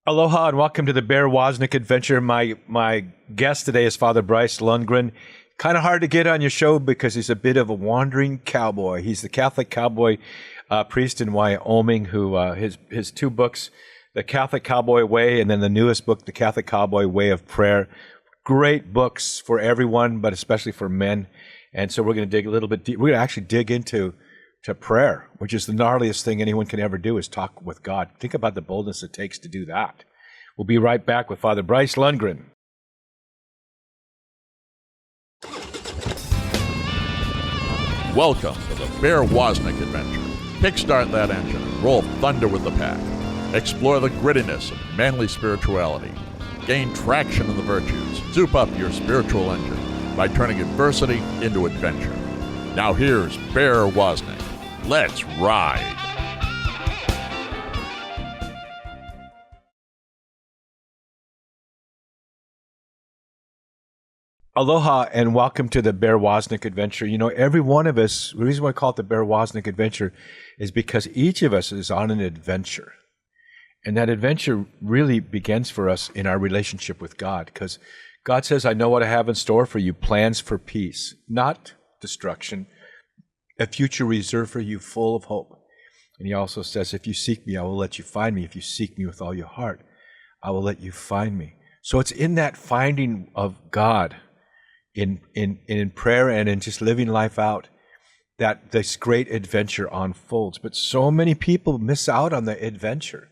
Aloha and welcome to the Bear Woznick Adventure. My guest today is Father Bryce Lungren. Kind of hard to get on your show because he's a bit of a wandering cowboy. He's the Catholic Cowboy priest in Wyoming who his two books, The Catholic Cowboy Way, and then the newest book, The Catholic Cowboy Way of Prayer. Great books for everyone, but especially for men. And so we're going to dig a little bit deep. We're going to actually dig into prayer, which is the gnarliest thing anyone can ever do, is talk with God. Think about the boldness it takes to do that. We'll be right back with Father Bryce Lungren. Welcome to the Bear Woznick Adventure. Kickstart that engine and roll thunder with the pack. Explore the grittiness of manly spirituality. Gain traction in the virtues. Soup up your spiritual engine by turning adversity into adventure. Now here's Bear Woznick. Let's ride. Aloha and welcome to the Bear Woznick Adventure. You know, every one of us, the reason why I call it the Bear Woznick Adventure is because each of us is on an adventure. And that adventure really begins for us in our relationship with God, because God says, I know what I have in store for you, plans for peace, not destruction, a future reserved for you full of hope. And he also says, if you seek me, I will let you find me. If you seek me with all your heart, I will let you find me. So it's in that finding of God, in prayer and in just living life out, that this great adventure unfolds. But so many people miss out on the adventure.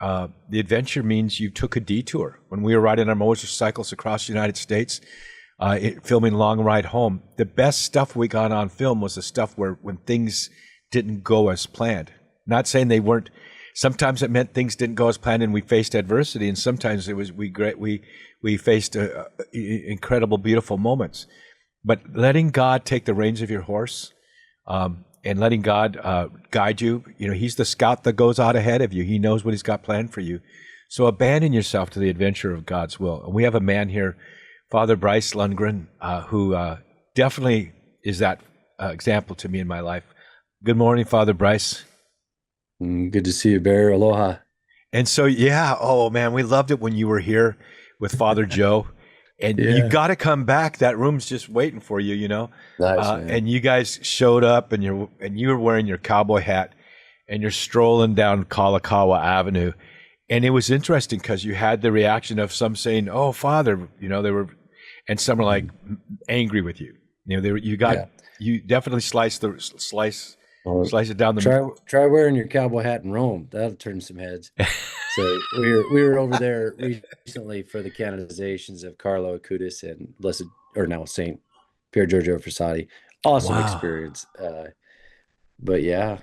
The adventure means you took a detour. When we were riding our motorcycles across the United States, filming Long Ride Home, the best stuff we got on film was the stuff when things didn't go as planned. Not saying they weren't. Sometimes it meant things didn't go as planned and we faced adversity, and sometimes it was we faced incredible, beautiful moments. But letting God take the reins of your horse, and letting God guide you. You know, he's the scout that goes out ahead of you. He knows what he's got planned for you. So abandon yourself to the adventure of God's will. And we have a man here, Father Bryce Lungren, who definitely is that example to me in my life. Good morning, Father Bryce. Good to see you, Bear. Aloha. And so, yeah, oh man, we loved it when you were here with Father Joe. And you got to come back. That room's just waiting for you, you know. Nice, and you guys showed up, and you were wearing your cowboy hat, and you're strolling down Kalakaua Avenue, and it was interesting because you had the reaction of some saying, "Oh, Father," you know, they were, and some were like angry with you. You know, you definitely slice it down the middle. Try wearing your cowboy hat in Rome. That'll turn some heads. So we were over there recently for the canonizations of Carlo Acutis and now Saint Pier Giorgio Frassati. Awesome experience. But yeah,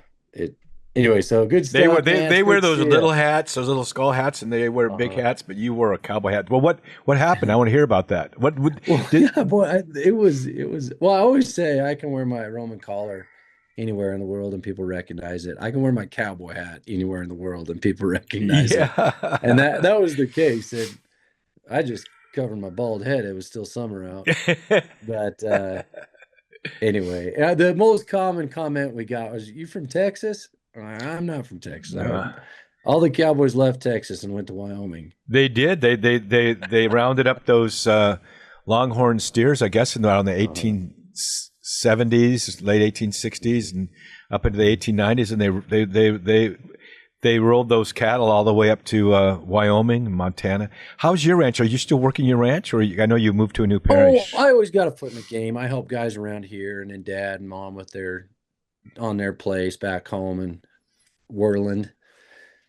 anyway. So good stuff. They wear those little hats, those little skull hats, and they wear big hats. But you wore a cowboy hat. Well, what happened? I want to hear about that. It was. Well, I always say I can wear my Roman collar anywhere in the world and people recognize it. I can wear my cowboy hat anywhere in the world and people recognize it. And that was the case. And I just covered my bald head. It was still summer out. But anyway, the most common comment we got was, "You from Texas?" I'm not from Texas. All the Cowboys left Texas and went to Wyoming. They did. They rounded up those longhorn steers, I guess, around the 1870s, late 1860s, and up into the 1890s, and they rolled those cattle all the way up to Wyoming and Montana. How's your ranch? Are you still working your ranch, or I know you moved to a new parish? Oh, I always got a foot in the game. I help guys around here, and then Dad and Mom with on their place back home in Worland.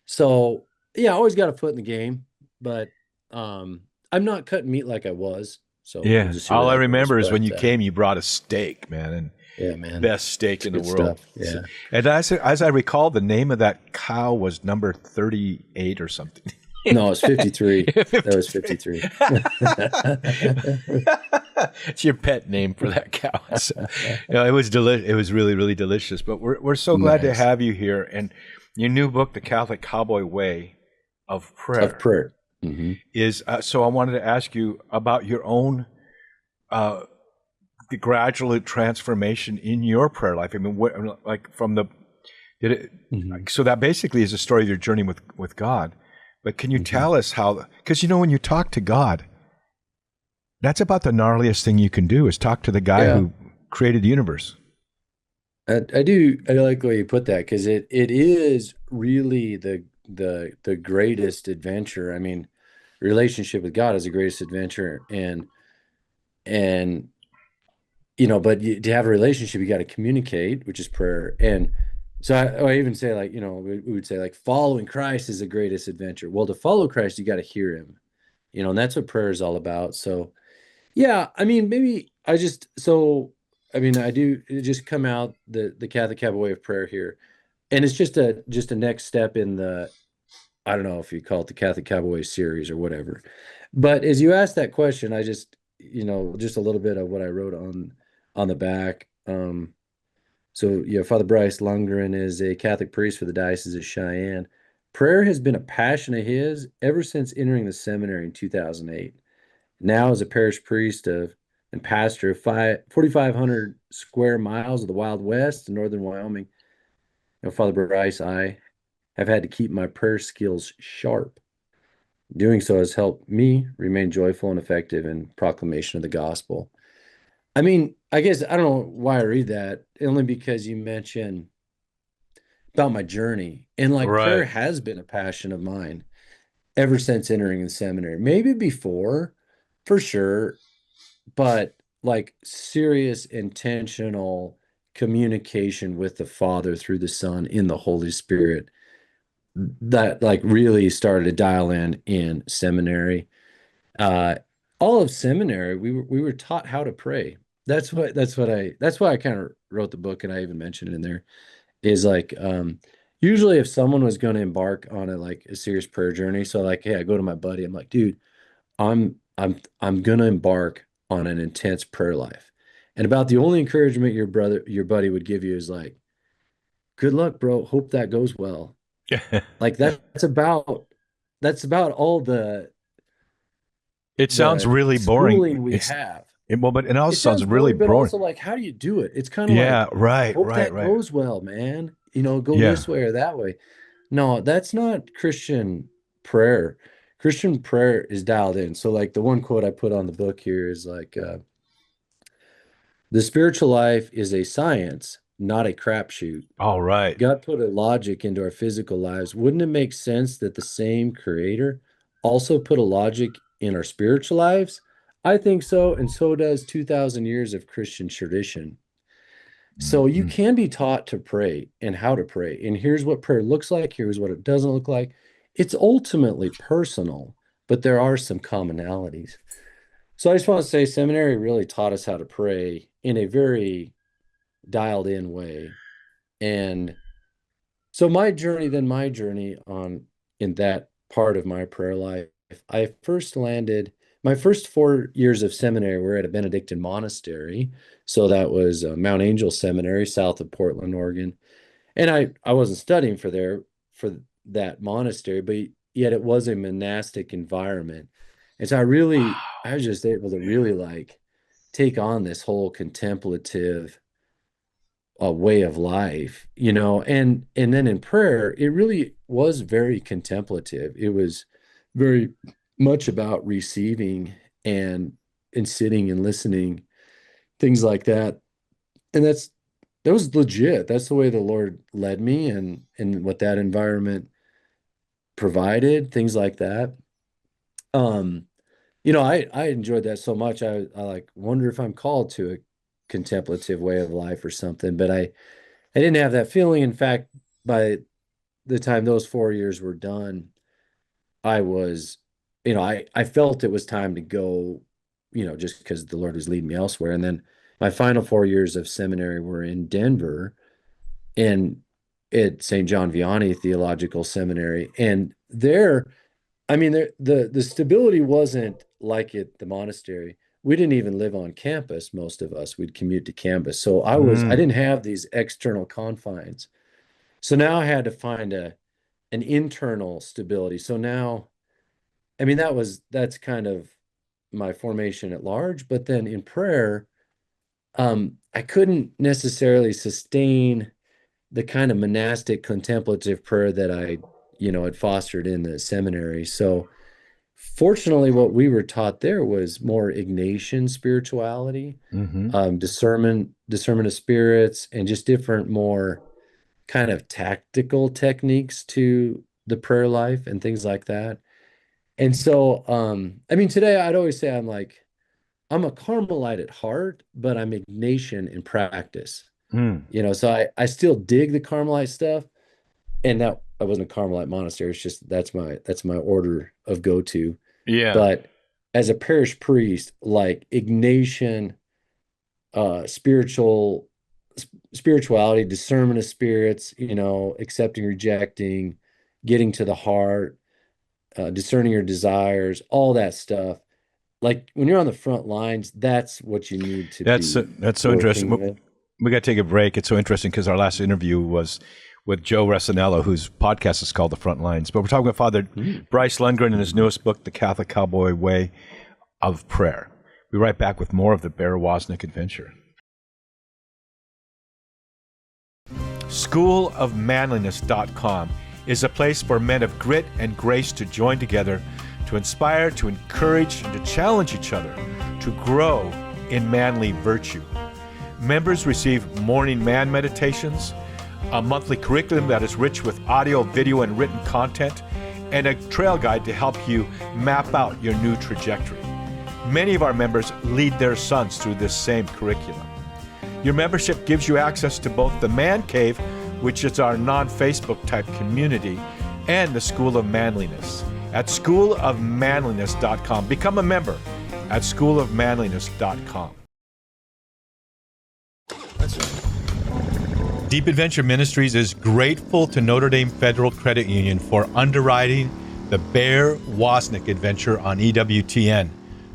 So yeah, I always got a foot in the game, but I'm not cutting meat like I was. So yeah, all I remember is when you came, you brought a steak, man, and yeah, man, best steak in the world. Stuff. Yeah, and as I recall, the name of that cow was number 38 or something. No, it's 53. That was 53. It's your pet name for that cow. So, it was It was really, really delicious. But we're so glad to have you here. And your new book, The Catholic Cowboy Way of Prayer. Mm-hmm. Is so. I wanted to ask you about your own the gradual transformation in your prayer life. I mean, so that basically is a story of your journey with God. But can you Mhm. tell us how? Because when you talk to God, that's about the gnarliest thing you can do is talk to the guy Yeah, who created the universe. I do. I like the way you put that because it is really the greatest adventure. I mean, relationship with God is the greatest adventure, and but to have a relationship, you got to communicate, which is prayer. And so I even say like, we would say like following Christ is the greatest adventure. Well, to follow Christ, you got to hear him, and that's what prayer is all about. So yeah, I mean, maybe I mean, I do just come out the Catholic Cowboy of prayer here, and it's just a next step in I don't know if you call it the Catholic Cowboy series or whatever. But as you asked that question, I just, just a little bit of what I wrote on the back. So Father Bryce Lungren is a Catholic priest for the Diocese of Cheyenne. Prayer has been a passion of his ever since entering the seminary in 2008. Now, as a parish priest and pastor of 4,500 square miles of the Wild West in northern Wyoming, Father Bryce, I have had to keep my prayer skills sharp. Doing so has helped me remain joyful and effective in proclamation of the gospel. I mean, I guess I don't know why I read that, only because you mentioned about my journey. And like prayer Right. has been a passion of mine ever since entering the seminary. Maybe before, for sure, but like serious intentional communication with the Father through the Son in the Holy Spirit that like really started to dial in seminary. Uh all of seminary we were taught how to pray. That's why I kind of wrote the book, and I even mentioned it in there is like usually if someone was going to embark on a serious prayer journey, so like hey, I go to my buddy, I'm like, dude, I'm gonna embark on an intense prayer life. And about the only encouragement your buddy would give you is like, good luck, bro. Hope that goes well. Like that's about all It sounds the really boring. schooling we have. But it also It sounds sounds really boring, but boring. also like, how do you do it? It's kind of Yeah, like, right, hope right, that right. goes well, man. Go Yeah. this way or that way. No, that's not Christian prayer. Christian prayer is dialed in. So like the one quote I put on the book here is like, the spiritual life is a science, not a crapshoot. All right. God put a logic into our physical lives. Wouldn't it make sense that the same creator also put a logic in our spiritual lives? I think so, and so does 2,000 years of Christian tradition. So you Mhm. can be taught to pray and how to pray. And here's what prayer looks like, here's what it doesn't look like. It's ultimately personal, but there are some commonalities. So I just want to say seminary really taught us how to pray in a very dialed in way. And so my journey on in that part of my prayer life, I first landed my first 4 years of seminary were at a Benedictine monastery. So that was Mount Angel Seminary south of Portland, Oregon. And I wasn't studying for that monastery, but yet it was a monastic environment. And so I was just able to really like take on this whole contemplative way of life, and then in prayer, it really was very contemplative. It was very much about receiving and sitting and listening, things like that. And that was legit. That's the way the Lord led me and what that environment provided, things like that. Um, I enjoyed that so much. I like wonder if I'm called to a contemplative way of life or something, but I didn't have that feeling. In fact, by the time those 4 years were done, I was, I felt it was time to go, just because the Lord was leading me elsewhere. And then my final 4 years of seminary were in Denver and at St. John Vianney Theological Seminary. And there, I mean, the stability wasn't like at the monastery. We didn't even live on campus, most of us. We'd commute to campus. So I Mm. didn't have these external confines. So now I had to find an internal stability. So now, I mean, that's kind of my formation at large. But then in prayer, I couldn't necessarily sustain the kind of monastic contemplative prayer that I, it fostered in the seminary. So fortunately, what we were taught there was more Ignatian spirituality, discernment of spirits, and just different, more kind of tactical techniques to the prayer life and things like that. And so, I mean, today I'd always say I'm a Carmelite at heart, but I'm Ignatian in practice. So I still dig the Carmelite stuff, and that I wasn't a Carmelite monastery. It's just that's my order of go-to. Yeah. But as a parish priest, like Ignatian spirituality, discernment of spirits, accepting, rejecting, getting to the heart, discerning your desires, all that stuff. Like when you're on the front lines, that's what you need to That's so interesting. with. We got to take a break. It's so interesting because our last interview was with Joe Resinello, whose podcast is called The Front Lines. But we're talking about Father Bryce Lungren and his newest book, The Catholic Cowboy Way of Prayer. We'll be right back with more of the Bear Woznick adventure. Schoolofmanliness.com is a place for men of grit and grace to join together to inspire, to encourage, and to challenge each other to grow in manly virtue. Members receive morning man meditations, a monthly curriculum that is rich with audio, video, and written content, and a trail guide to help you map out your new trajectory. Many of our members lead their sons through this same curriculum. Your membership gives you access to both the Man Cave, which is our non-Facebook type community, and the School of Manliness at schoolofmanliness.com. Become a member at schoolofmanliness.com. Deep Adventure Ministries is grateful to Notre Dame Federal Credit Union for underwriting the Bear Woznick adventure on EWTN.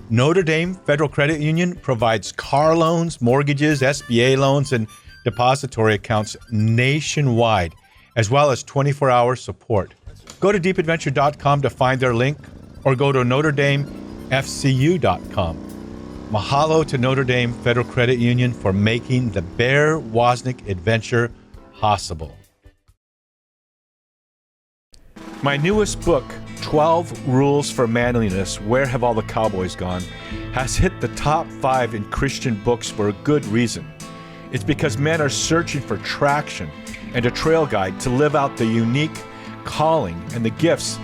Notre Dame Federal Credit Union provides car loans, mortgages, SBA loans, and depository accounts nationwide, as well as 24-hour support. Go to deepadventure.com to find their link, or go to NotreDameFCU.com. Mahalo to Notre Dame Federal Credit Union for making the Bear Woznick adventure possible. My newest book, 12 Rules for Manliness, Where Have All the Cowboys Gone?, has hit the top 5 in Christian books for a good reason. It's because men are searching for traction and a trail guide to live out the unique calling and the gifts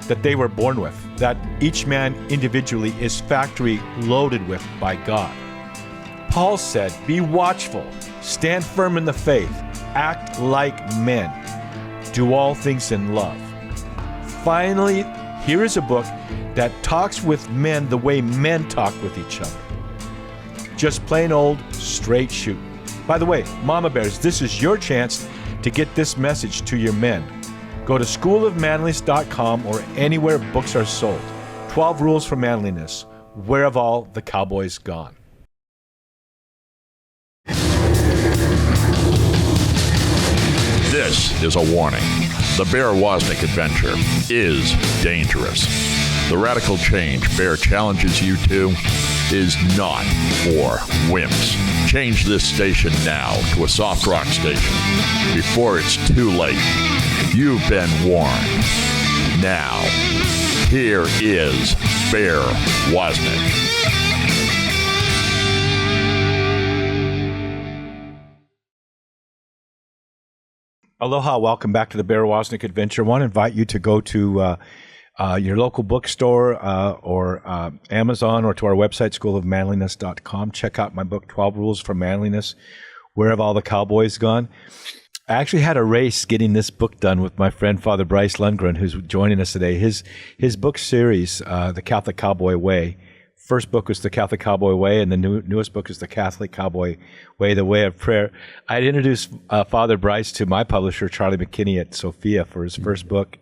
that they were born with, that each man individually is factory loaded with by God. Paul said, "Be watchful, stand firm in the faith, act like men, do all things in love." Finally, here is a book that talks with men the way men talk with each other. Just plain old straight shoot. By the way, Mama Bears, this is your chance to get this message to your men. Go to schoolofmanliness.com or anywhere books are sold. 12 Rules for Manliness. Where have all the cowboys gone? This is a warning. The Bear Woznick adventure is dangerous. The radical change Bear challenges you to is not for wimps. Change this station now to a soft rock station before it's too late. You've been warned. Now, here is Bear Woznick. Aloha, welcome back to the Bear Woznick Adventure. I want to invite you to go to your local bookstore or Amazon, or to our website, schoolofmanliness.com. Check out my book, 12 Rules for Manliness. Where have all the cowboys gone? I actually had a race getting this book done with my friend, Father Bryce Lungren, who's joining us today. His book series, The Catholic Cowboy Way. First book was The Catholic Cowboy Way, and the newest book is The Catholic Cowboy Way, The Way of Prayer. I introduced Father Bryce to my publisher, Charlie McKinney at Sophia, for his first book,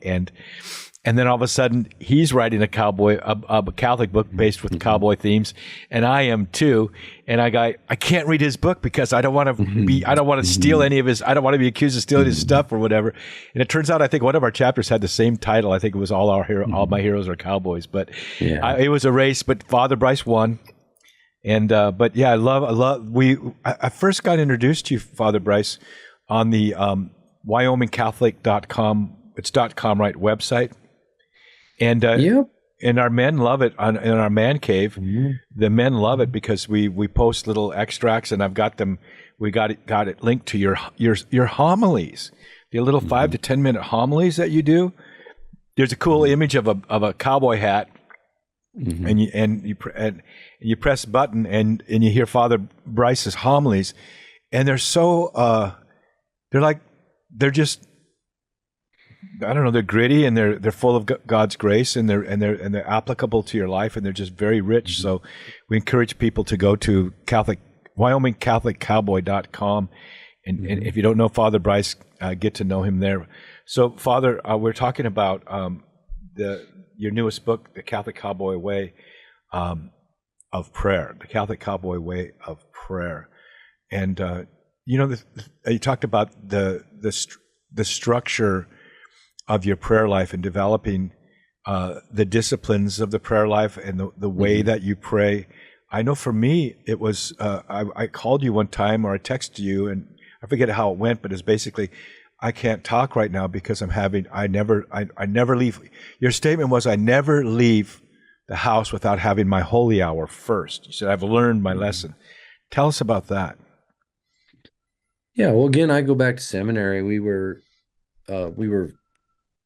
and then all of a sudden he's writing a Catholic book based with cowboy themes, and I am too. And I can't read his book because I don't want to steal any of his. I don't want to be accused of stealing his stuff or whatever. And it turns out I think one of our chapters had the same title. I think it was All My Heroes Are Cowboys. But it was a race. But Father Bryce won. And but yeah, I first got introduced to you, Father Bryce, on the WyomingCatholic.com. it's .com, right, website. And Yep. and our men love it in our man cave. Mhm. The men love it because we post little extracts, and I've got them. We got it linked to your homilies, the little 5 to 10 minute homilies that you do. There's a cool image of a cowboy hat, and you press a button, and you hear Father Bryce's homilies, and they're so they're just, I don't know, they're gritty, and they're full of God's grace, and they're applicable to your life, and they're just very rich. So we encourage people to go to WyomingCatholicCowboy.com, and if you don't know Father Bryce, get to know him there. So, Father, we're talking about your newest book, The Catholic Cowboy Way of Prayer, The Catholic Cowboy Way of Prayer. And, you talked about the structure of your prayer life and developing the disciplines of the prayer life and the way that you pray. I know for me, it was, I called you one time, or I texted you, and I forget how it went, but it's basically, I can't talk right now because I never leave. Your statement was, I never leave the house without having my holy hour first. You said, I've learned my lesson. Tell us about that. Yeah. Well, again, I go back to seminary. We were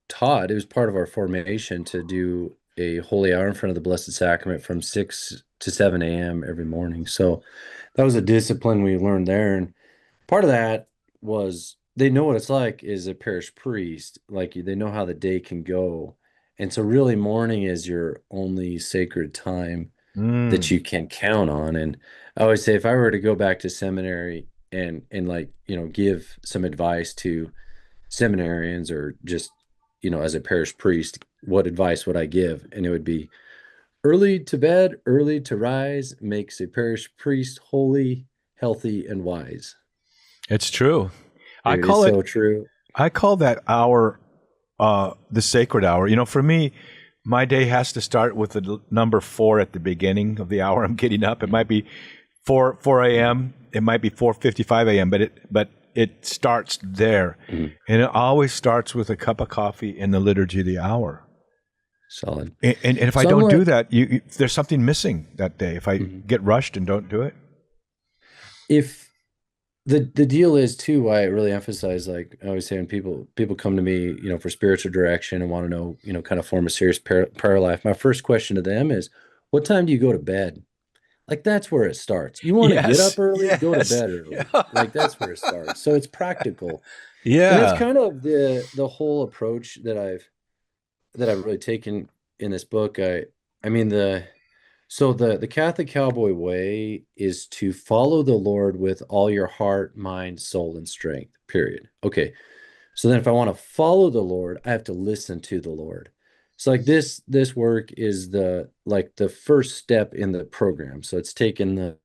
taught, it was part of our formation to do a holy hour in front of the Blessed Sacrament from 6 to 7 a.m. every morning. So that was a discipline we learned there. And part of that was, they know what it's like as a parish priest. Like, they know how the day can go. And so really morning is your only sacred time that you can count on. And I always say, if I were to go back to seminary and give some advice to seminarians, or just, as a parish priest, what advice would I give? And it would be, early to bed, early to rise makes a parish priest holy, healthy, and wise. It's true. It is so true. I call that hour the sacred hour. For me, my day has to start with the number 4 at the beginning of the hour I'm getting up. It might be 4 a.m. It might be 4:55 a.m. But it starts there, and it always starts with a cup of coffee in the liturgy of the hour. Solid. And if I don't do that, there's something missing that day. If I get rushed and don't do it. If the deal is too, why I really emphasize, like I always say, when people come to me, for spiritual direction and want to know, kind of form a serious prayer life, my first question to them is, what time do you go to bed? Like, that's where it starts. You want to get up early, go to bed early. Like, that's where it starts. So it's practical. Yeah. And that's kind of the whole approach that I've really taken in this book. The Catholic Cowboy Way is to follow the Lord with all your heart, mind, soul, and strength, period. Okay. So then if I want to follow the Lord, I have to listen to the Lord. So like this work is the first step in the program. So it's taken the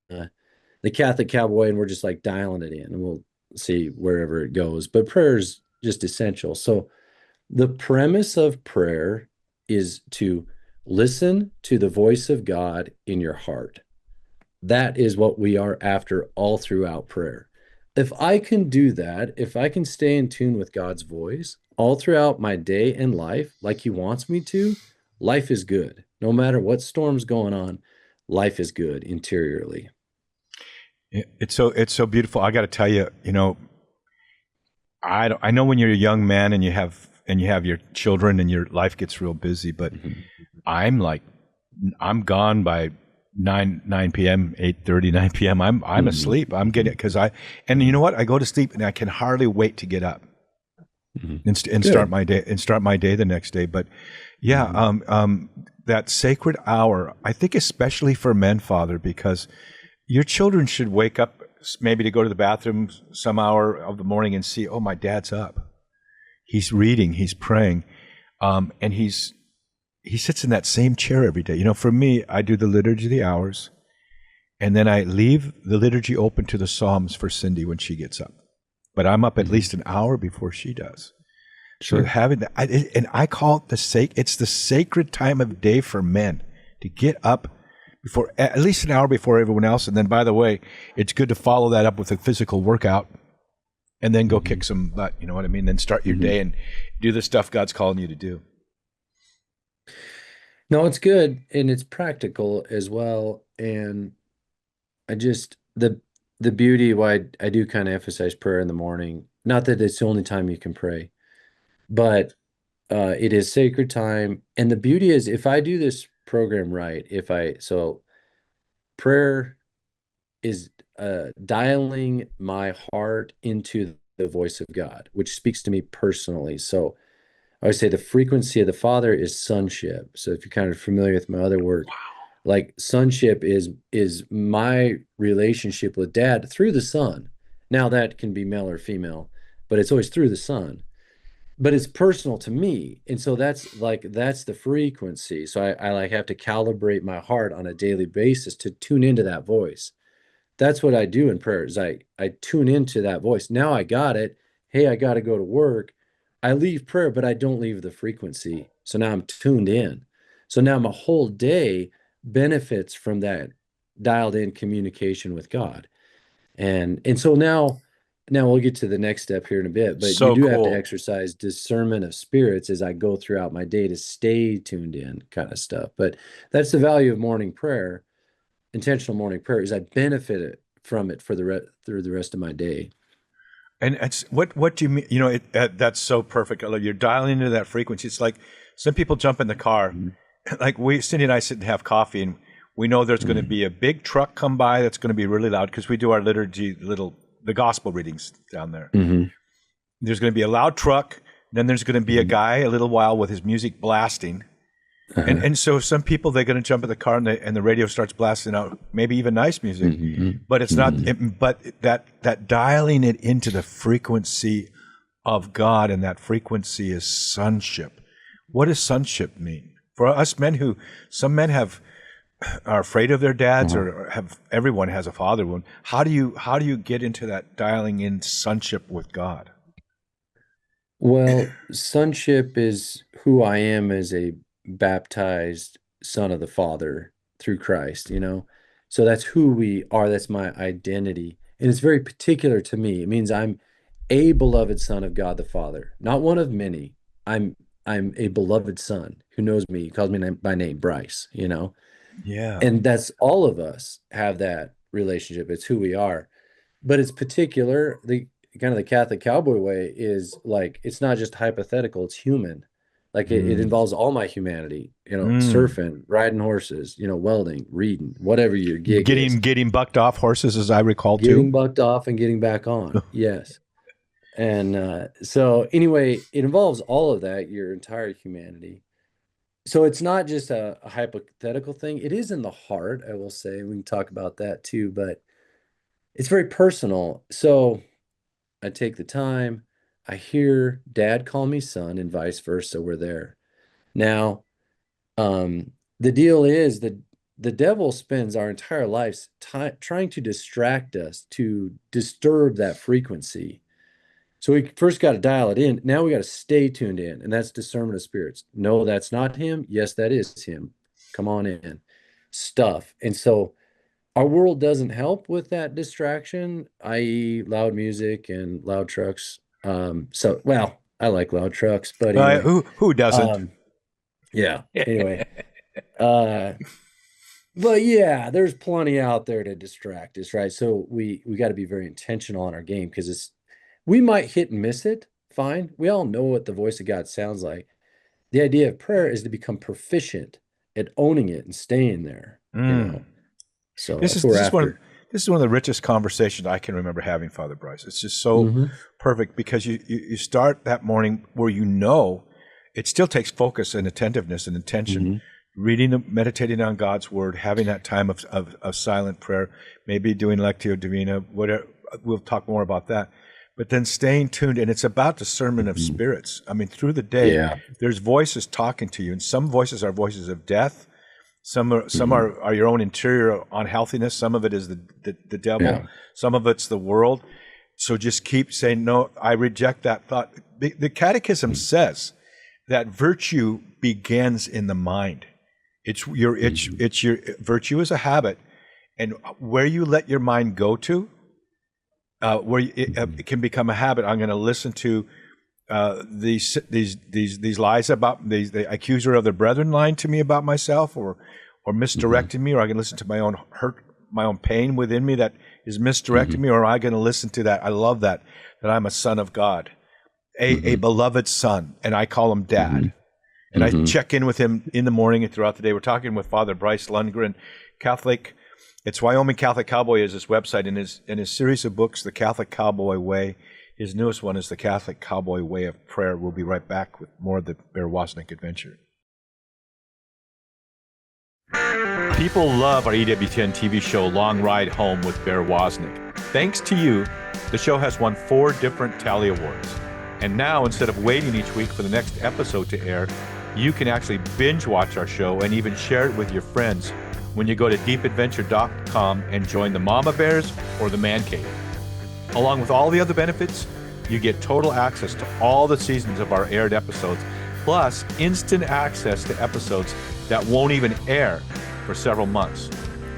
Catholic Cowboy, and we're just like dialing it in, and we'll see wherever it goes. But prayer is just essential. So the premise of prayer is to listen to the voice of God in your heart. That is what we are after all throughout prayer. If I can do that, if I can stay in tune with God's voice all throughout my day and life, like He wants me to, life is good. No matter what storm's going on, life is good interiorly. It's so beautiful. I got to tell you, I know when you're a young man and you have your children and your life gets real busy, but I'm gone by 9 p.m., 8:30, 9 p.m. I'm asleep. I'm getting it and you know what? I go to sleep and I can hardly wait to get up and start my day the next day. But yeah, that sacred hour, I think especially for men, Father, because your children should wake up maybe to go to the bathroom some hour of the morning and see, oh, my dad's up. He's reading, he's praying, and he sits in that same chair every day. For me, I do the Liturgy of the Hours, and then I leave the liturgy open to the Psalms for Cindy when she gets up. But I'm up at least an hour before she does. Sure. So having that, I call it it's the sacred time of day for men to get up before, at least an hour before everyone else. And then, by the way, it's good to follow that up with a physical workout. and then go kick some butt. You know what I mean? Then start your day and do the stuff God's calling you to do. No, it's good and it's practical as well. And I just the beauty why I do kind of emphasize prayer in the morning. Not that it's the only time you can pray, but it is sacred time. And the beauty is if I do this program right, so prayer is dialing my heart into the voice of God, which speaks to me personally. So I would say the frequency of the Father is sonship. So if you're kind of familiar with my other work, like sonship is my relationship with Dad through the Son. Now that can be male or female, but it's always through the Son. But it's personal to me. And so that's the frequency. So I like have to calibrate my heart on a daily basis to tune into that voice. That's what I do in prayer is I tune into that voice. Now I got it. Hey, I got to go to work. I leave prayer, but I don't leave the frequency. So now I'm tuned in. So now my whole day benefits from that dialed in communication with God. And so now we'll get to the next step here in a bit, but So you do have to cool. exercise discernment of spirits as I go throughout my day to stay tuned in kind of stuff. But that's the value of morning prayer, intentional morning prayer, is I benefit from it for through the rest of my day. And it's what do you mean? You know, that's so perfect. You're dialing into that frequency. It's like some people jump in the car, like Cindy and I sit and have coffee, and we know there's going to be a big truck come by that's going to be really loud because we do our liturgy, the gospel readings down there. There's going to be a loud truck. Then there's going to be a guy a little while with his music blasting. And so some people, they're going to jump in the car and the radio starts blasting out maybe even nice music, but it's not. But that dialing it into the frequency of God, and that frequency is sonship. What does sonship mean for us men? Some men are afraid of their dads, or everyone has a father wound. How do you get into that dialing in sonship with God? Well, sonship is who I am as a baptized son of the Father through Christ, So that's who we are. That's my identity. And it's very particular to me. It means I'm a beloved son of God the Father, not one of many. I'm a beloved son who knows me. He calls me by name, Bryce, Yeah. And that's all of us have that relationship. It's who we are. But it's particular. The kind of the Catholic Cowboy way is like, it's not just hypothetical, it's human. Like it involves all my humanity, surfing, riding horses, welding, reading, whatever your gig is. Getting bucked off horses, as I recall, Getting bucked off and getting back on. Yes. And so anyway, it involves all of that, your entire humanity. So it's not just a hypothetical thing. It is in the heart, I will say. We can talk about that too, but it's very personal. So I take the time. I hear Dad call me son and vice versa. We're there. Now, the deal is that the devil spends our entire lives trying to distract us, to disturb that frequency. So we first got to dial it in. Now we got to stay tuned in, and that's discernment of spirits. No, that's not him. Yes, that is him. Come on in. Stuff. And so our world doesn't help with that distraction, i.e. loud music and loud trucks. Well, I like loud trucks, but anyway, who doesn't? Yeah. Anyway, but yeah, there's plenty out there to distract us, right? So we got to be very intentional on our game because we might hit and miss it. Fine. We all know what the voice of God sounds like. The idea of prayer is to become proficient at owning it and staying there. So this is one of the richest conversations I can remember having, Father Bryce. It's just so perfect because you start that morning where it still takes focus and attentiveness and intention, reading, meditating on God's word, having that time of silent prayer, maybe doing Lectio Divina, whatever. We'll talk more about that. But then staying tuned, and it's about discernment of spirits. I mean, through the day, there's voices talking to you, and some voices are voices of death. Some are your own interior unhealthiness. Some of it is the devil. Yeah. Some of it's the world. So just keep saying, no, I reject that thought. The Catechism says that virtue begins in the mind. It's your virtue is a habit, and where you let your mind go to, where it can become a habit. I'm going to listen to these lies about the accuser of the brethren lying to me about myself, or misdirecting me, or I can listen to my own hurt, my own pain within me that is misdirecting me, or am I going to listen to that? I love that I'm a son of God, a beloved son, and I call him Dad. And I check in with him in the morning and throughout the day. We're talking with Father Bryce Lungren, Catholic. It's Wyoming Catholic Cowboy is his website. In his series of books, The Catholic Cowboy Way. His newest one is The Catholic Cowboy Way of Prayer. We'll be right back with more of the Bear Woznick adventure. People love our EWTN TV show, Long Ride Home with Bear Woznick. Thanks to you, the show has won 4 different Tally Awards. And now, instead of waiting each week for the next episode to air, you can actually binge watch our show and even share it with your friends when you go to deepadventure.com and join the Mama Bears or the Man Cave. Along with all the other benefits, you get total access to all the seasons of our aired episodes, plus instant access to episodes that won't even air for several months.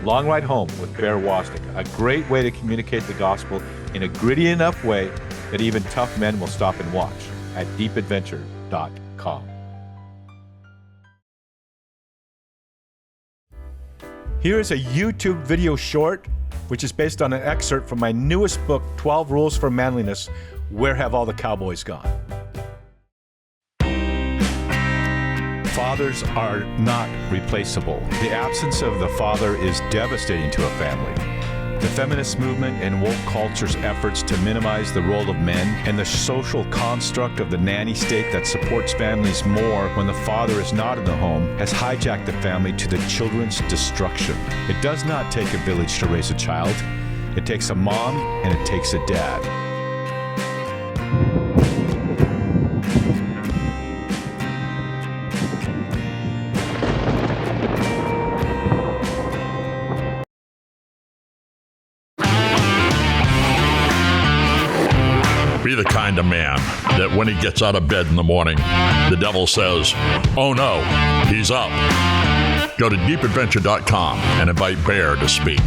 Long Ride Home with Bear Woznick, a great way to communicate the gospel in a gritty enough way that even tough men will stop and watch at deepadventure.com. Here is a YouTube video short, which is based on an excerpt from my newest book, 12 Rules for Manliness, Where Have All the Cowboys Gone? Fathers are not replaceable. The absence of the father is devastating to a family. The feminist movement and woke culture's efforts to minimize the role of men and the social construct of the nanny state that supports families more when the father is not in the home has hijacked the family to the children's destruction. It does not take a village to raise a child. It takes a mom and it takes a dad. Be the kind of man that when he gets out of bed in the morning, the devil says, "Oh no, he's up." Go to deepadventure.com and invite Bear to speak.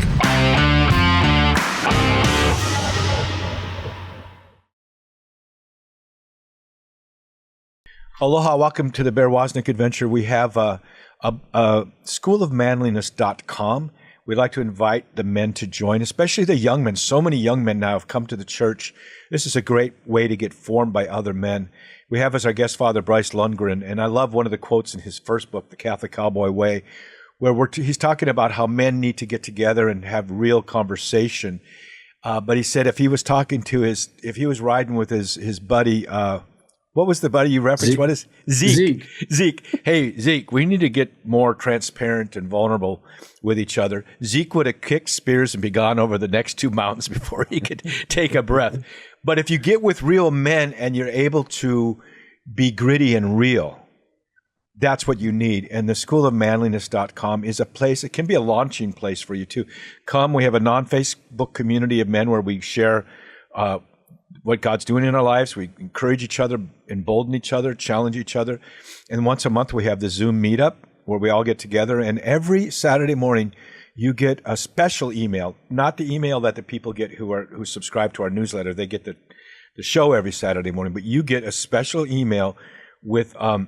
Aloha, welcome to the Bear Woznick Adventure. We have schoolofmanliness.com. We'd like to invite the men to join, especially the young men. So many young men now have come to the church. This is a great way to get formed by other men. We have as our guest Father Bryce Lungren, and I love one of the quotes in his first book, The Catholic Cowboy Way, where he's talking about how men need to get together and have real conversation. But he said if he was riding with his buddy, what was the buddy you referenced? Zeke. What is Zeke? Zeke. Hey, Zeke, we need to get more transparent and vulnerable with each other. Zeke would have kicked spears and be gone over the next 2 mountains before he could take a breath. But if you get with real men and you're able to be gritty and real, that's what you need. And the schoolofmanliness.com is a place, it can be a launching place for you too. Come, we have a non-Facebook community of men where we share what God's doing in our lives. We encourage each other, embolden each other, challenge each other. And once a month, we have the Zoom meetup where we all get together. And every Saturday morning, you get a special email, not the email that the people get who subscribe to our newsletter. They get the show every Saturday morning, but you get a special email with a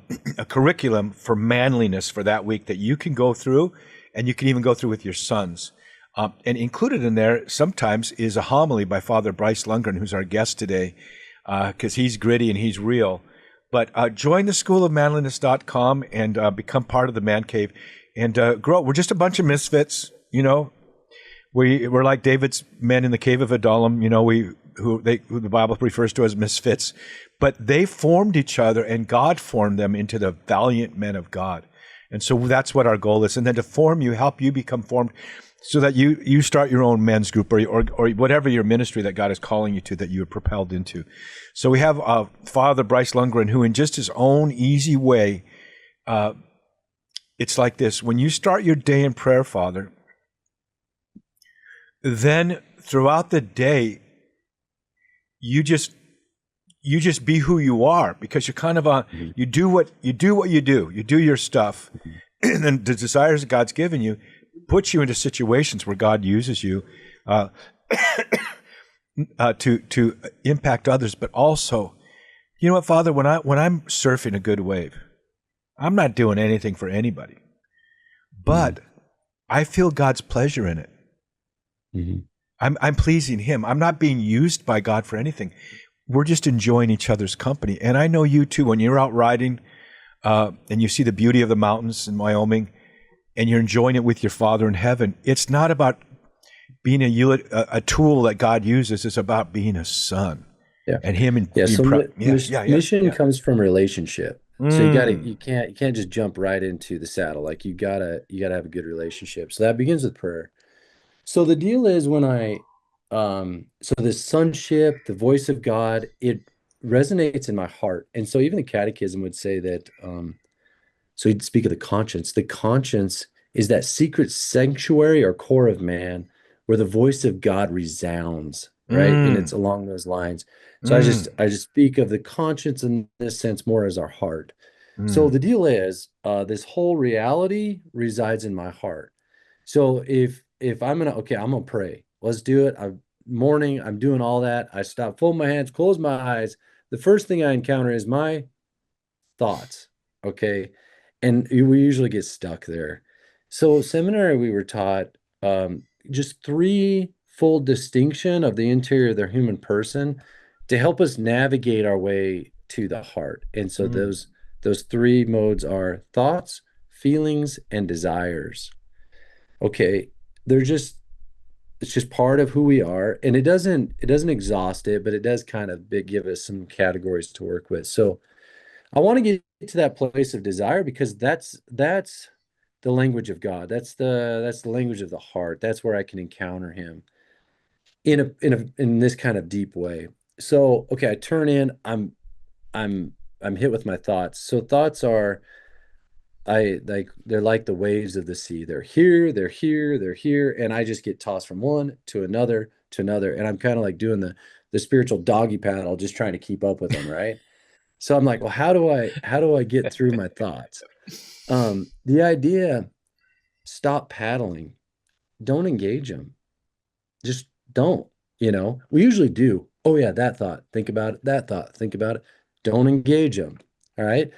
curriculum for manliness for that week that you can go through, and you can even go through with your sons. And included in there sometimes is a homily by Father Bryce Lungren, who's our guest today, because he's gritty and he's real. But join the schoolofmanliness.com and become part of the Man Cave and grow. We're just a bunch of misfits, you know. We're like David's men in the cave of Adullam, you know, who the Bible refers to as misfits. But they formed each other, and God formed them into the valiant men of God. And so that's what our goal is. And then to form you, help you become formed, so that you start your own men's group or whatever your ministry that God is calling you to, that you are propelled into. So we have Father Bryce Lungren, who in just his own easy way, it's like this. When you start your day in prayer, Father, then throughout the day, you just be who you are, because you're kind of you do what you do. You do your stuff, and then the desires that God's given you puts you into situations where God uses you. to impact others, but also, you know what, Father, when I'm surfing a good wave, I'm not doing anything for anybody, Mhm. but I feel God's pleasure in it. Mhm. I'm pleasing Him. I'm not being used by God for anything. We're just enjoying each other's company. And I know you too. When you're out riding and you see the beauty of the mountains in Wyoming, and you're enjoying it with your Father in heaven, it's not about being a tool that God uses. It's about being a son Yeah. and Him. And Yeah. So yeah, yeah, yeah, mission yeah. comes from relationship. So Mm, you can't just jump right into the saddle. Like you gotta have a good relationship. So that begins with prayer. So the deal is so the sonship, the voice of God, it resonates in my heart. And so even the catechism would say that, so he'd speak of the conscience. The conscience is that secret sanctuary or core of man where the voice of God resounds, right? And it's mm, along those lines. So mm, I just speak of the conscience in this sense more as our heart. So mm, the deal is, this whole reality resides in my heart. So if I'm gonna okay, I'm gonna pray. Let's do it. I'm morning, I'm doing all that. I stop, fold my hands, close my eyes. The first thing I encounter is my thoughts. Okay. And we usually get stuck there. So seminary, we were taught just three-fold distinction of the interior of the human person to help us navigate our way to the heart. And so mm, those three modes are thoughts, feelings, and desires. Okay, they're just it's just part of who we are, and it doesn't exhaust it, but it does kind of give us some categories to work with. So I want to get to that place of desire because that's the language of God. That's the language of the heart. That's where I can encounter Him in this kind of deep way. So okay, I turn in. I'm I'm hit with my thoughts. So thoughts are I like they're like the waves of the sea. They're here, they're here, they're here, and I just get tossed from one to another, and I'm kind of like doing the spiritual doggy paddle, just trying to keep up with them, right? So I'm like, well, how do I get through my thoughts? The idea, stop paddling, don't engage them, just don't. We usually do. Oh yeah, that thought, think about it. That thought, think about it. Don't engage them. All right.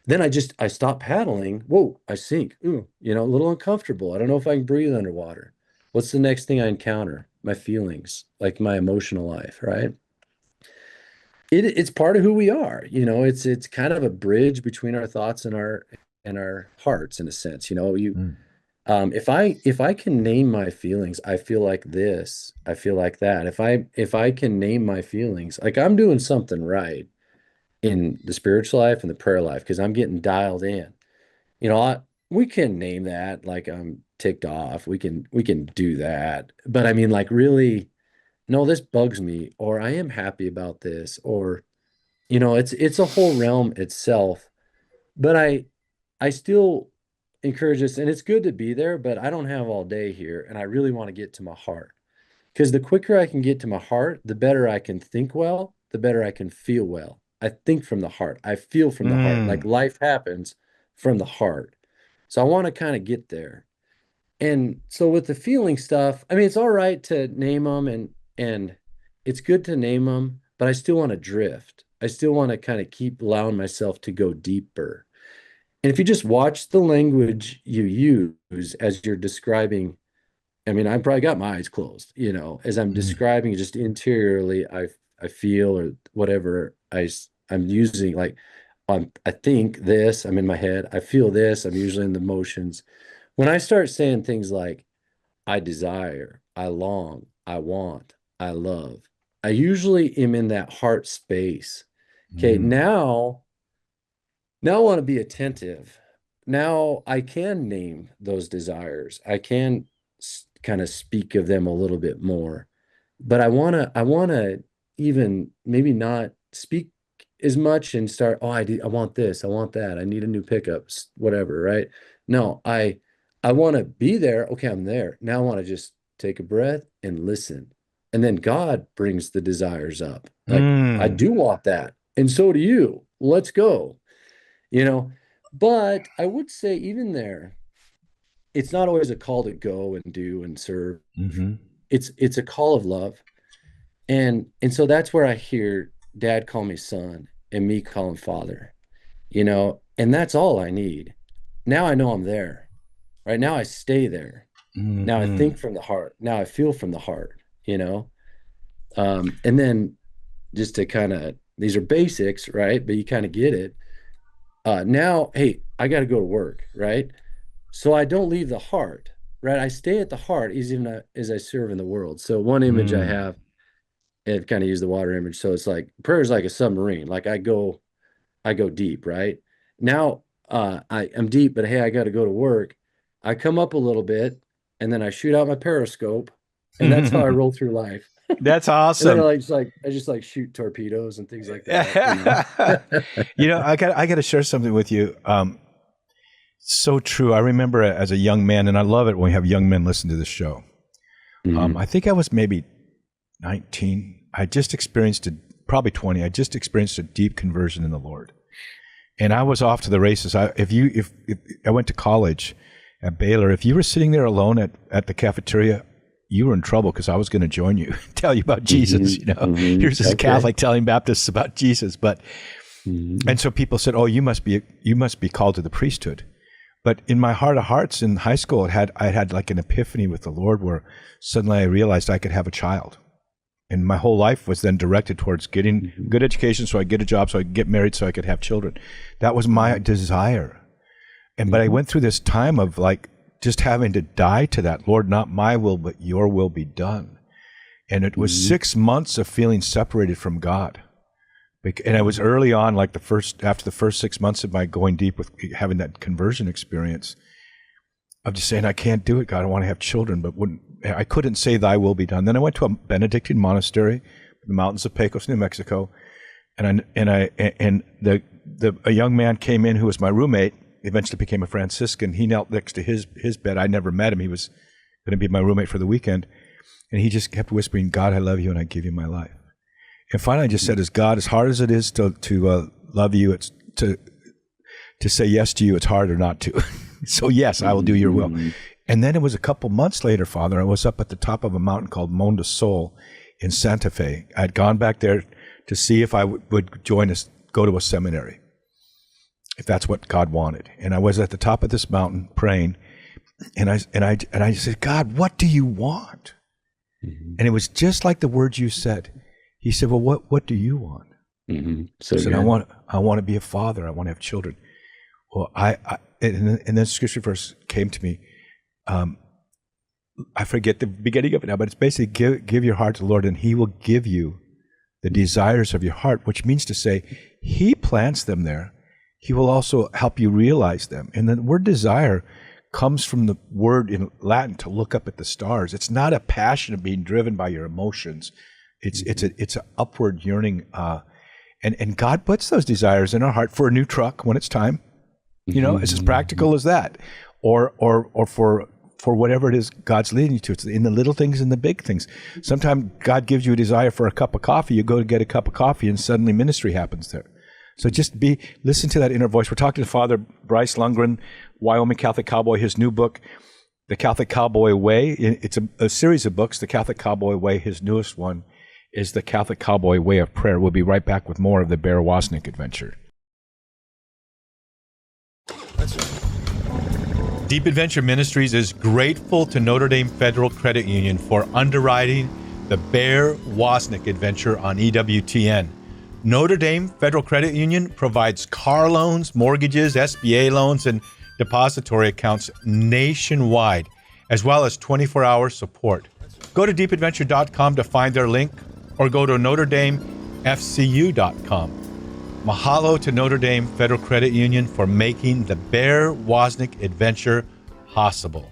Then I stop paddling. Whoa, I sink. Ooh, a little uncomfortable. I don't know if I can breathe underwater. What's the next thing I encounter? My feelings, like my emotional life, right? It's part of who we are. It's kind of a bridge between our thoughts and our hearts in a sense. You mm, if I can name my feelings, I feel like this, I feel like that. If I can name my feelings, like I'm doing something right in the spiritual life and the prayer life because I'm getting dialed in. We can name that like I'm ticked off. We can do that. But I mean, like, really, no, this bugs me, or I am happy about this, or it's a whole realm itself. But I still encourage this, and it's good to be there, but I don't have all day here, and I really want to get to my heart. Because the quicker I can get to my heart, the better I can think well, the better I can feel well. I think from the heart. I feel from the heart. Like mm, life happens from the heart. So I want to kind of get there. And so with the feeling stuff, I mean, it's all right to name them and it's good to name them, but I still want to drift. I still want to kind of keep allowing myself to go deeper. And if you just watch the language you use as you're describing, I mean, I probably got my eyes closed, as I'm mm. describing just interiorly, I feel or whatever I'm using, like I think this, I'm in my head, I feel this, I'm usually in the motions. When I start saying things like I desire, I long, I want, I love, I usually am in that heart space. Okay, Mm. now I want to be attentive. Now I can name those desires. I can kind of speak of them a little bit more. But I want to even maybe not speak as much and start, oh, I want this, I want that. I need a new pickup, whatever, right? No, I want to be there. Okay, I'm there. Now I want to just take a breath and listen. And then God brings the desires up. Like, I Mm. do want that. And so do you. Let's go you know. But I would say even there, it's not always a call to go and do and serve. Hmm. It's a call of love. And so that's where I hear dad call me son and me call him father, and that's all I need. Now I know I'm there. Right now I stay there. Now I think from the heart. Now I feel from the heart, and then just to kind of, these are basics, right? But you kind of get it. Now, hey, I got to go to work, right? So I don't leave the heart, right? I stay at the heart even as I serve in the world. So one image I have, and I've kind of used the water image. So it's like prayer is like a submarine. Like I go deep, right? Now I'm deep, but hey, I got to go to work. I come up a little bit, and then I shoot out my periscope, and that's how I roll through life. That's And awesome. then I just like shoot torpedoes and things like that. I got to share something with you. So true. I remember as a young man, and I love it when we have young men listen to this show. I think I was maybe 19. I just experienced probably 20. I just experienced a deep conversion in the Lord, and I was off to the races. If I went to college at Baylor, if you were sitting there alone at the cafeteria, you were in trouble, because I was going to join you, tell you about Jesus. Here's this Catholic telling Baptists about Jesus, but and so people said, "Oh, you must be called to the priesthood." But in my heart of hearts in high school, I had like an epiphany with the Lord, where suddenly I realized I could have a child, and my whole life was then directed towards getting good education, so I get a job, so I could get married, so I could have children. That was my desire, but I went through this time of like just having to die to that. Lord, not my will, but your will be done. And it was 6 months of feeling separated from God. And I was early on, like after the first 6 months of my going deep with having that conversion experience, of just saying, I can't do it, God, I want to have children, but I couldn't say thy will be done. Then I went to a Benedictine monastery in the mountains of Pecos, New Mexico. And a young man came in who was my roommate, eventually became a Franciscan. He knelt next to his bed. I never met him. He was going to be my roommate for the weekend. And he just kept whispering, God, I love you, and I give you my life. And finally I just said, as God, as hard as it is to love you, it's to say yes to you, it's harder not to. So yes, I will do your will. And then it was a couple months later, Father, I was up at the top of a mountain called Monte Sol in Santa Fe. I'd gone back there to see if I would go to a seminary, if that's what God wanted. And I was at the top of this mountain praying, and I said, God, what do you want? And it was just like the words you said. He said, well, what do you want? So I said, I want to be a father. I want to have children. Well, and then scripture verse came to me. I forget the beginning of it now, but it's basically give your heart to the Lord, and he will give you the desires of your heart, which means to say he plants them there. He will also help you realize them. And the word desire comes from the word in Latin to look up at the stars. It's not a passion of being driven by your emotions. It's an upward yearning. And God puts those desires in our heart for a new truck when it's time. It's as practical as that. Or for whatever it is God's leading you to. It's in the little things and the big things. Sometimes God gives you a desire for a cup of coffee. You go to get a cup of coffee, and suddenly ministry happens there. So just listen to that inner voice. We're talking to Father Bryce Lungren, Wyoming Catholic Cowboy, his new book, The Catholic Cowboy Way. It's a series of books, The Catholic Cowboy Way. His newest one is The Catholic Cowboy Way of Prayer. We'll be right back with more of the Bear Woznick adventure. Deep Adventure Ministries is grateful to Notre Dame Federal Credit Union for underwriting the Bear Woznick adventure on EWTN. Notre Dame Federal Credit Union provides car loans, mortgages, SBA loans, and depository accounts nationwide, as well as 24-hour support. Go to deepadventure.com to find their link, or go to NotreDameFCU.com. Mahalo to Notre Dame Federal Credit Union for making the Bear Woznick adventure possible.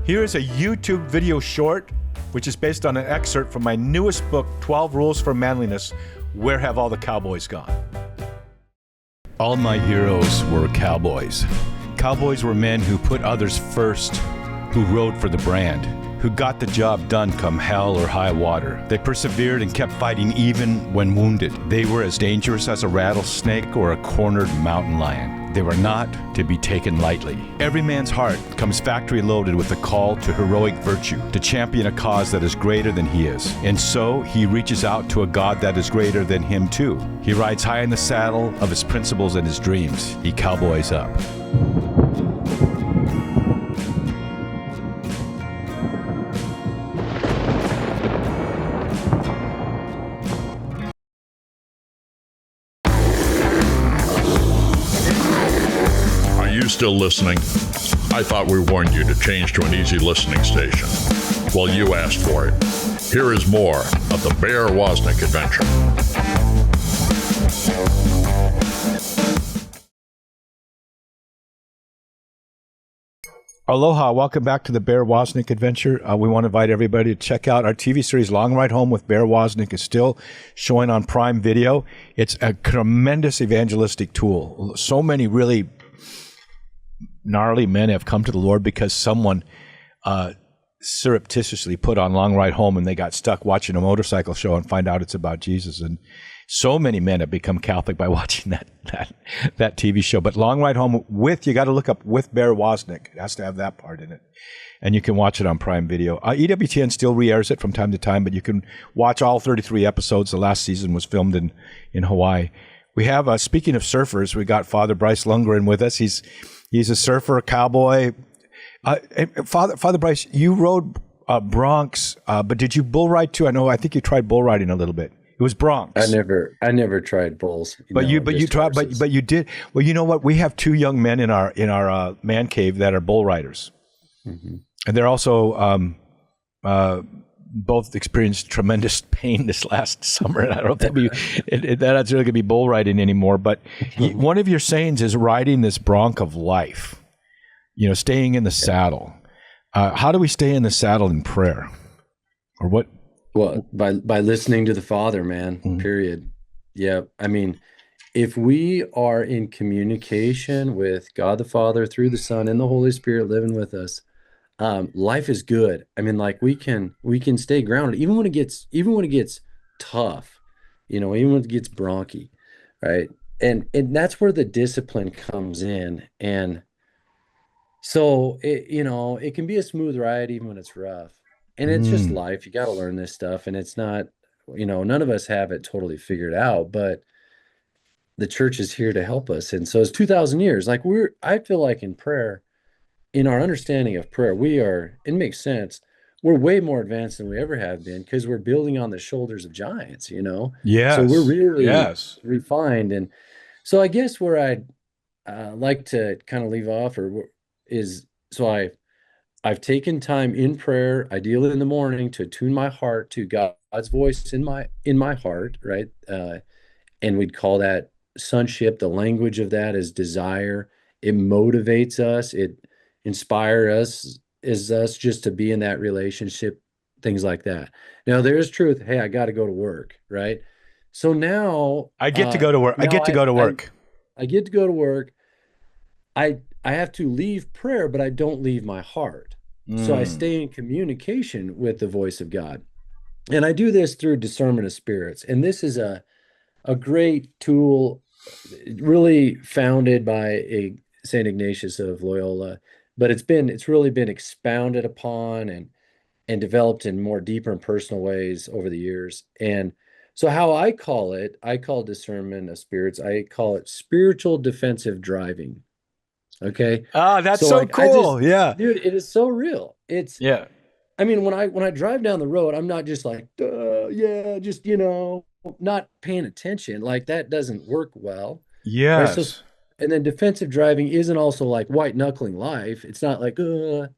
Here is a YouTube video short, which is based on an excerpt from my newest book, 12 Rules for Manliness, Where Have All the Cowboys Gone? All my heroes were cowboys. Cowboys were men who put others first, who rode for the brand. who got the job done come hell or high water. They persevered and kept fighting even when wounded. They were as dangerous as a rattlesnake or a cornered mountain lion. They were not to be taken lightly. Every man's heart comes factory loaded with the call to heroic virtue, to champion a cause that is greater than he is. And so he reaches out to a God that is greater than him too. He rides high in the saddle of his principles and his dreams. He cowboys up. Still listening? I thought we warned you to change to an easy listening station. Well, you asked for it. Here is more of the Bear Woznick adventure. Aloha, welcome back to the Bear Woznick adventure. We want to invite everybody to check out our TV series, Long Ride Home with Bear Woznick. Is still showing on Prime Video. It's a tremendous evangelistic tool. So many really gnarly men have come to the Lord because someone surreptitiously put on Long Ride Home and they got stuck watching a motorcycle show and find out it's about Jesus. And so many men have become Catholic by watching that TV show. But Long Ride Home you got to look up with Bear Woznick. It has to have that part in it. And you can watch it on Prime Video. EWTN still re-airs it from time to time, but you can watch all 33 episodes. The last season was filmed in Hawaii. We have, speaking of surfers, we got Father Bryce Lungren with us. He's a surfer, a cowboy. Father Bryce, you rode broncs, but did you bull ride too? I think you tried bull riding a little bit. It was broncs. I never tried bulls. But you tried, but you did. Well, you know what? We have two young men in our man cave that are bull riders, and they're also both experienced tremendous pain this last summer. And I don't think that's really going to be bull riding anymore. But one of your sayings is riding this bronc of life, staying in the saddle. How do we stay in the saddle in prayer? Or what? Well, by listening to the Father, man, period. Yeah. I mean, if we are in communication with God the Father through the Son and the Holy Spirit living with us, life is good. I mean, like we can stay grounded even when it gets tough, even when it gets bronky, right? And that's where the discipline comes in. And so it can be a smooth ride even when it's rough. And it's just life. You got to learn this stuff. And it's not, none of us have it totally figured out, but the church is here to help us. And so it's 2,000 years. Like I feel like in prayer, in our understanding of prayer, it makes sense. We're way more advanced than we ever have been because we're building on the shoulders of giants, Yes. So we're really refined. And so I guess where I'd like to kind of leave off I've taken time in prayer, ideally in the morning, to tune my heart to God's voice in my heart, right? And we'd call that sonship. The language of that is desire. It motivates us. It inspires us just to be in that relationship, things like that. Now there's truth. Hey, I got to go to work, right? So now I get to go to work. I get to go to work. I get to go to work. I have to leave prayer, but I don't leave my heart. So I stay in communication with the voice of God. And I do this through discernment of spirits. And this is a great tool, really founded by St. Ignatius of Loyola, but it's really been expounded upon and developed in more deeper and personal ways over the years. And so how I call discernment of spirits, I call it spiritual defensive driving. Okay. That's so cool. Dude, it is so real. I mean, when I drive down the road, I'm not just like, just, not paying attention. Like that doesn't work well. Yes. Right? So, and then defensive driving isn't also like white knuckling life. It's not like,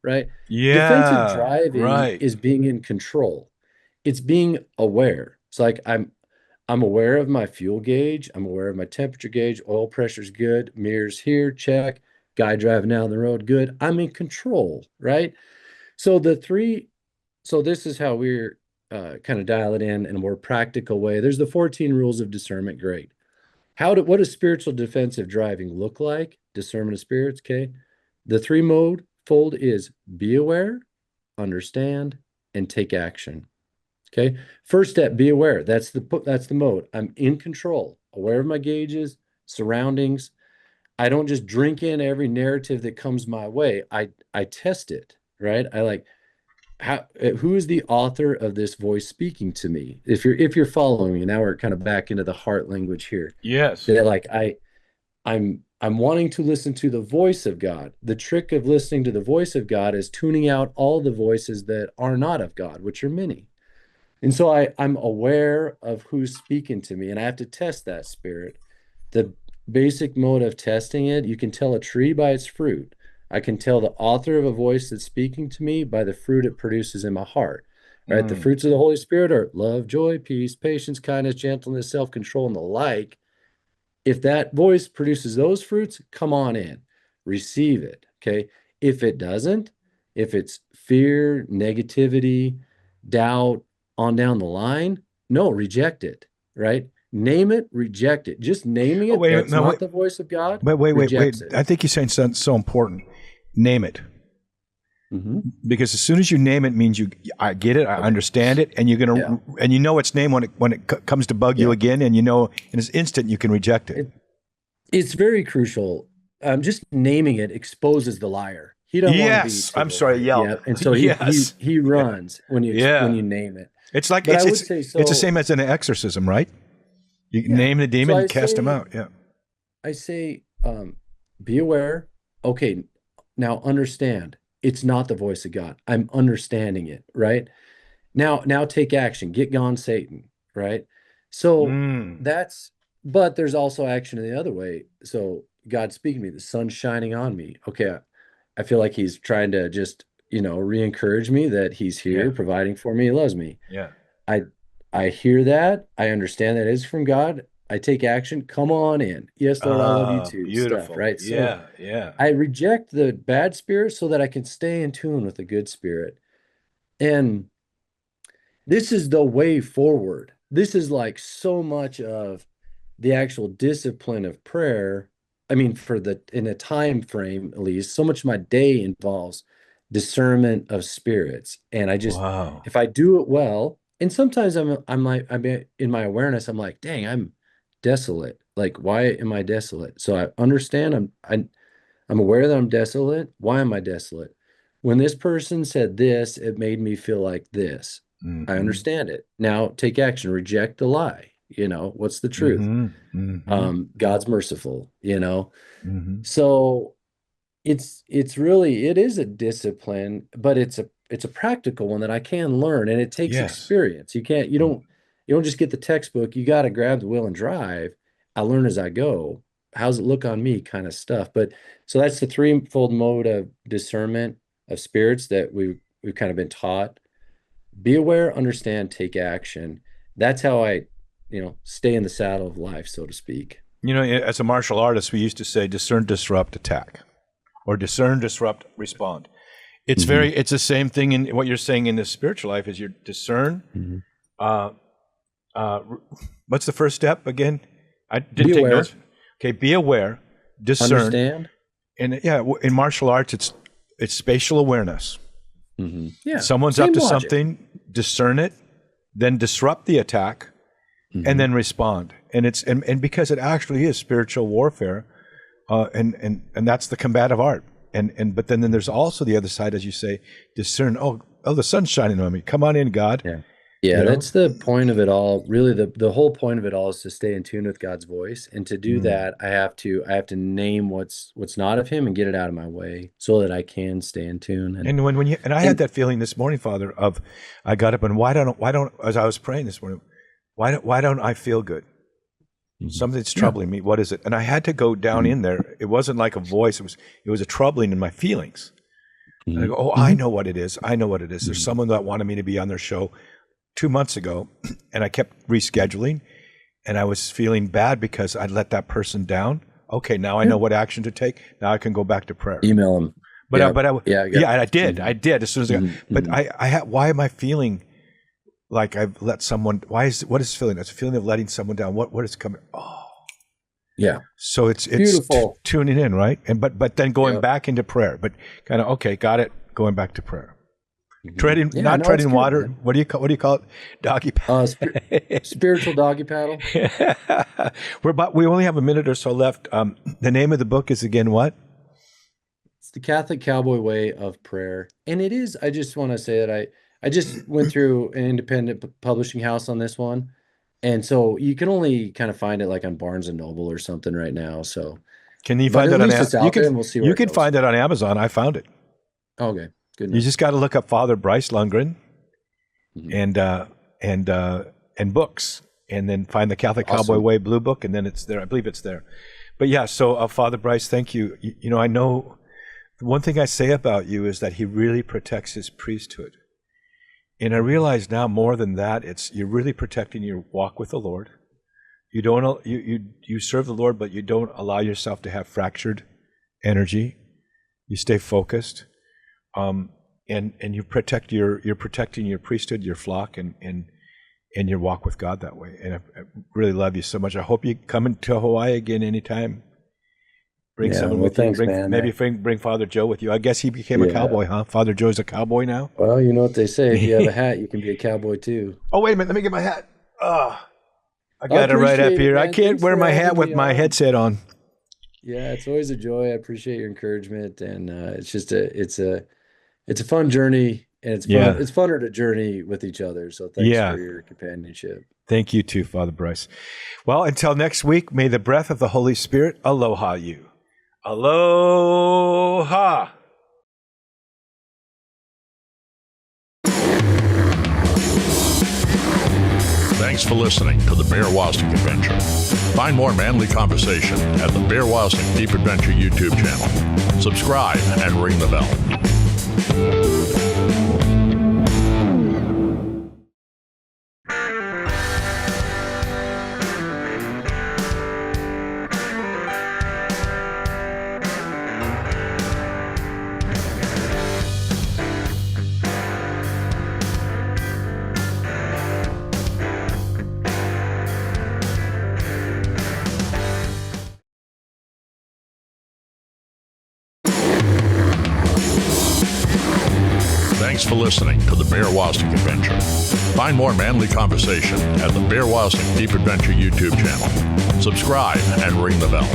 right? Yeah. Defensive driving is being in control. It's being aware. It's like I'm aware of my fuel gauge. I'm aware of my temperature gauge. Oil pressure's good. Mirrors here, check. Guy driving down the road, good. I'm in control, right? So this is how we're kind of dial it in a more practical way. There's the 14 rules of discernment. Great. What does spiritual defensive driving look like? Discernment of spirits, okay? The 3-mode fold is be aware, understand, and take action. Okay. First step, be aware. That's the mode. I'm in control, aware of my gauges, surroundings. I don't just drink in every narrative that comes my way. I test it, right? I like who is the author of this voice speaking to me? If you're following me, now we're kind of back into the heart language here. Yes. That like I'm wanting to listen to the voice of God. The trick of listening to the voice of God is tuning out all the voices that are not of God, which are many. And so I'm aware of who's speaking to me, and I have to test that spirit. The basic mode of testing it, you can tell a tree by its fruit. I can tell the author of a voice that's speaking to me by the fruit it produces in my heart. Right? The fruits of the Holy Spirit are love, joy, peace, patience, kindness, gentleness, self-control, and the like. If that voice produces those fruits, come on in, receive it. Okay. If it doesn't, if it's fear, negativity, doubt, on down the line, no, reject it, right? Name it, reject it. Just naming it, that's not the voice of God. Wait. I think you're saying something so important. Name it. Because as soon as you name it, means I get it, I understand it, and you're gonna, and you know its name when it comes to bug you again, and you know in an instant you can reject it. It's very crucial. Just naming it exposes the liar. He don't want to be. I'm sorry, yell. Yeah, and so he runs when you name it. It's like it's the same as an exorcism, right? You name the demon, you cast him out. Yeah. I say, be aware. Okay, now understand. It's not the voice of God. I'm understanding it, right? Now take action. Get gone, Satan, right? So but there's also action in the other way. So God's speaking to me. The sun's shining on me. Okay, I feel like he's trying to just, re-encourage me that he's here providing for me. He loves me. Yeah. I hear that. I understand that is from God. I take action. Come on in. Yes, Lord, I love you too. Beautiful. Stuff, right? So I reject the bad spirit so that I can stay in tune with the good spirit. And this is the way forward. This is like so much of the actual discipline of prayer. I mean, in a time frame, at least, so much of my day involves discernment of spirits. And I just, if I do it well, and sometimes I'm in my awareness, I'm like, dang, I'm desolate. Like, why am I desolate? So I understand I'm aware that I'm desolate. Why am I desolate? When this person said this, it made me feel like this. I understand it. Now take action, reject the lie. What's the truth? God's merciful, So it's really, it is a discipline, but it's a practical one that I can learn, and it takes experience. You don't just get the textbook. You got to grab the wheel and drive. I learn as I go. How's it look on me kind of stuff. But so that's the threefold mode of discernment of spirits that we've kind of been taught. Be aware, understand, take action. That's how I, stay in the saddle of life, so to speak. As a martial artist, we used to say discern, disrupt, attack, or discern, disrupt, respond. It's it's the same thing in what you're saying in the spiritual life is you discern. What's the first step again? I didn't take notes. Okay, be aware, discern, understand, and in martial arts, it's spatial awareness. Yeah, someone's up to something, discern it, then disrupt the attack, and then respond. And it's and because it actually is spiritual warfare, and that's the combative art. But then there's also the other side, as you say, discern. Oh, the sun's shining on me. Come on in, God. Yeah, that's the point of it all. Really, the whole point of it all is to stay in tune with God's voice, and to do that, I have to name what's not of Him and get it out of my way, so that I can stay in tune. And I had that feeling this morning, Father. I got up and why don't as I was praying this morning, why don't I feel good? Something's troubling me. What is it? And I had to go down in there. It wasn't like a voice. It was a troubling in my feelings. And I go, I know what it is. I know what it is. There's someone that wanted me to be on their show 2 months ago, and I kept rescheduling, and I was feeling bad because I let that person down. Okay, now I know what action to take. Now I can go back to prayer. Email them. I did. I did as soon as I got. But why am I feeling like I've let someone? What is feeling? It's a feeling of letting someone down. What is coming? Oh, yeah. So it's beautiful. Tuning in, right? And but then going back into prayer. But kind of got it. Going back to prayer. Treading, Yeah, not no, it's treading good, water. man. What do you call it? Doggy paddle. Spiritual doggy paddle. We only have a minute or so left. The name of the book is again what? It's the Catholic Cowboy Way of Prayer. And it is, I just want to say that I just went through an independent publishing house on this one. And so you can only kind of find it like on Barnes and Noble or something right now. So, Can you but find at that on least it's out there and we'll see where You it can goes. find it on Amazon. I found it. Okay, good You enough. just got to look up Father Bryce Lungren Mhm. and books, and then find the Catholic Awesome. Cowboy Way Blue Book, and then it's there. I believe it's there. But yeah, so Father Bryce, thank you. I know one thing I say about you is that he really protects his priesthood, and I realize now more than that, you're really protecting your walk with the Lord. You don't you serve the Lord, but you don't allow yourself to have fractured energy. You stay focused. And you're protecting your priesthood, your flock, and your walk with God that way. And I really love you so much. I hope you come into Hawaii again anytime. Bring someone with thanks, you. man. Maybe bring Father Joe with you. I guess he became a cowboy, huh? Father Joe's a cowboy now. Well, you know what they say. If you have a hat, you can be a cowboy too. Oh, wait a minute. Let me get my hat. I got it right up appreciate it, here. I man. can't Thanks wear for my having hat with me my on. headset on. Yeah, it's always a joy. I appreciate your encouragement, and it's just it's a fun journey, and it's fun. Yeah. It's funner to journey with each other. So thanks Yeah. for your companionship. Thank you too, Father Bryce. Well, until next week, may the breath of the Holy Spirit aloha you. Aloha. Thanks for listening to the Bear Woznick Adventure. Find more manly conversation at the Bear Woznick Deep Adventure YouTube channel. Subscribe and ring the bell. Thanks for listening to the Bear Woznick Adventure. Find more manly conversation at the Bear Woznick Deep Adventure YouTube channel. Subscribe and ring the bell.